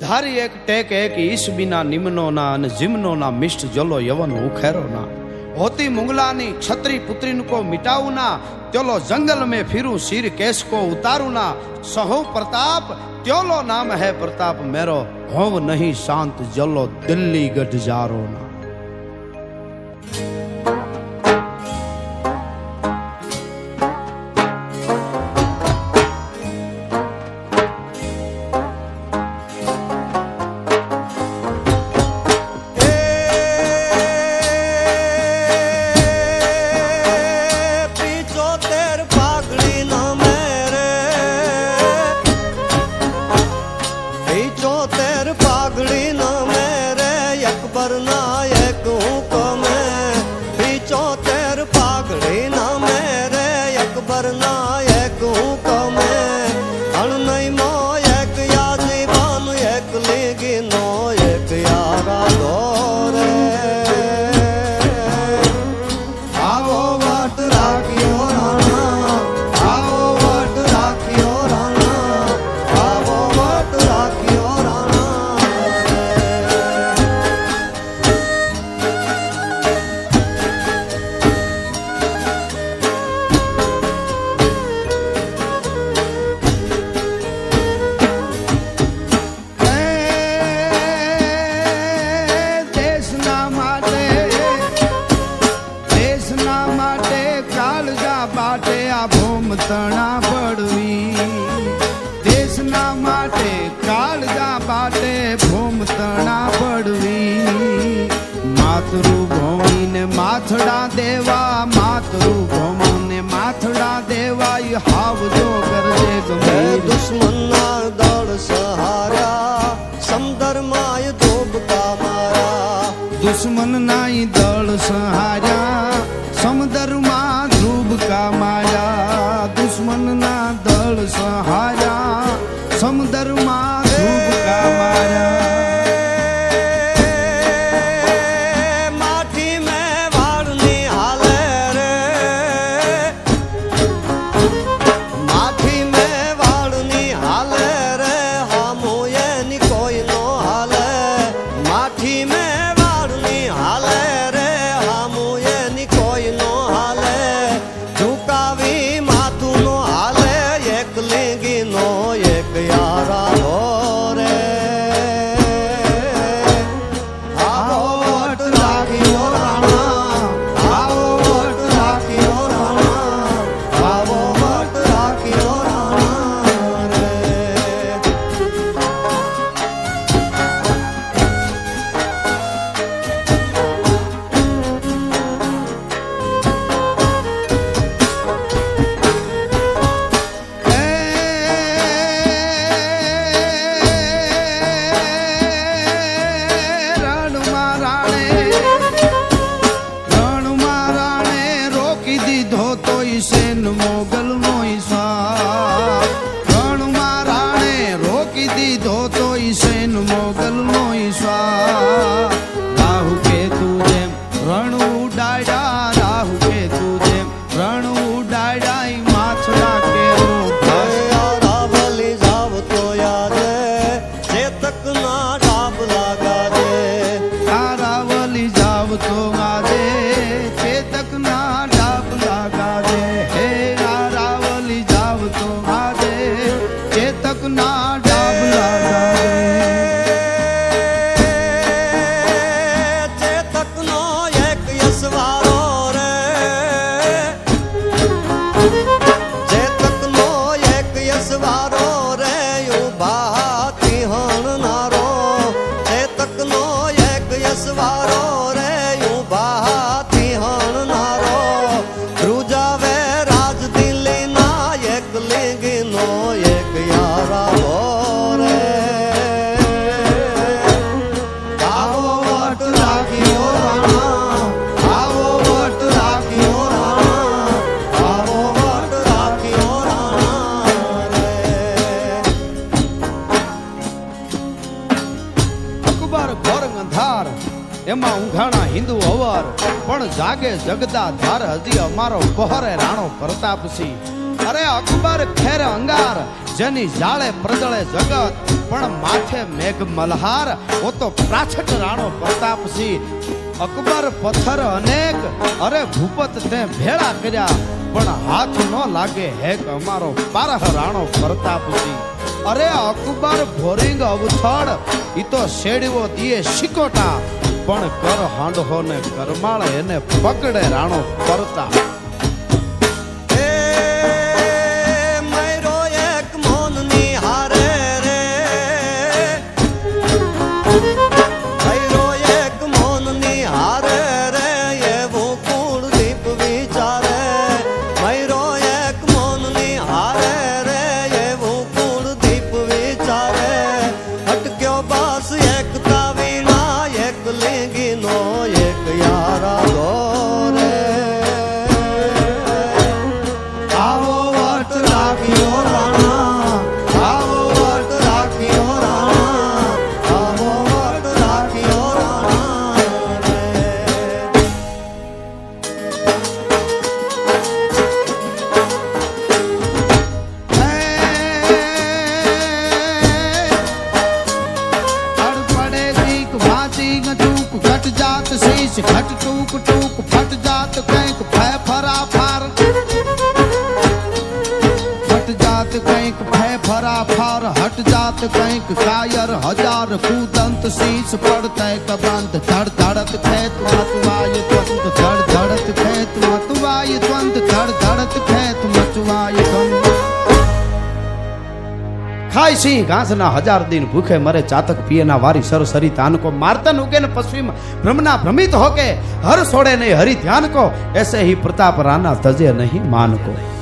ધારી એક ટેક એક ઈશ બીના નિમનો ના અને જીમનો ના મિષ્ટ જલો યવન ઉખેરો ના होती मुंगलानी छत्री पुत्रीन को मिटाऊ ना त्योलो जंगल में फिरूं सिर केश को उतारू ना सहो प्रताप त्योलो नाम है प्रताप मेरो होव नहीं शांत जलो दिल्ली गढ़ जारो ना। તણા પડવી દેશના માટે કાળજા બાટે ભૂમ તણા પડવી માતૃભૂમિ ને માથડા દેવા માતૃભૂમિ ને માથડા દેવા હાવજો કરજે ગમે દુશ્મનના દળ સહાર્યા સમધર્માય ધોબકા મારા દુશ્મનના દળ સહાર્યા સમધર્મા ધ્રુબકા માયા દુશ્મનના દળ સહાર્યા સમધર્મા ધ્રુબકા માયા માઠી મેં વાળની હાલે રે માઠી મેં વાળની હાલે રે હામો એની કોઈ નો હાલે માઠી મેં વાળની હાલે રે હામો એની કોઈ નો હાલે ઝુકાવી માથું નો હાલે એક લીંગી નો એક યારા હો રે આવો વટ રાખ્યો રાણા આવો વટ રાખ્યો રાણા આવો વટ રાખ્યો રાણા રે મોગલ નો ઈશા રણમાં રાણે રોકી દીધો તો ઈસેન મોગલ નો ઈશા રાહુ કે તું જેમ રણ ઉડાડ્યા રાહુ કે તું જેમ રણ ઉડાડ્યા માછડા કેરો રાવલી જાવ તો યાદ ચેતક ના ડાબ લાગા રે રાવલી જાવ તો આજે ચેતક ના ડાબ લાગા રે હે રાવલી જાવ તો આજે ચેતક ના ડાબ લાગા રે ચેતક નો એક યશવારો રે ચેતક નો એક યશવારો રે ઉભાતી હણનારો ચેતક નો એક યશવારો રે ઉભાતી હણનારો ધ્રુજાવે રાજ દિલ્હી ના એક લીંગી નો એક યારા હો રે આવો વટ રાખ્યો રાણા આવો વટ રાખ્યો રાણા આવો વટ રાખ્યો રાણા રે અકબર ઘોર અંધાર એમાં ઊંઘાણા હિન્દુ અવર પણ જાગે જગદા ધાર હજી અમારો પહરે રાણો પ્રતાપસિંહ અરે અકબર ખેર અંગાર જેની જાળે પ્રજળે જગત પણ માથે મેઘ મલ્હાર ઓ તો પ્રાછટ રાણો પ્રતાપસિંહ અકબર પથ્થર અનેક અરે ભૂપત તે ભેળા કર્યા પણ હાથ ન લાગે હેક અમારો પારહ રાણો પ્રતાપસિંહ અરે અકબર ભોરિંગ અવથડ ઈ તો શેડવો દીએ શિકોટા પણ કર હાંડહો ને કરમાળ એને પકડે રાણો પ્રતાપ घट टूक टूक फट जात कैंक भय फरा फार फट जात कैंक भय फरा फार हट जात कैंक कायर हजार कूदंत शीश पड़ते कबंत धड़ धड़त खेत मचुआय द्वंद धड़ धड़त खेत मचुआय द्वंद धड़ धड़त खेत मचुआय द्वंद खाय सिंह घास ना हजार दिन भूखे मरे चातक पिए ना वारी सरसरी तान को मारतन उगे न पश्चिम भ्रमना भ्रमित होके हर सोड़े नहीं हरि ध्यान को ऐसे ही प्रताप राणा तजे नहीं मान को।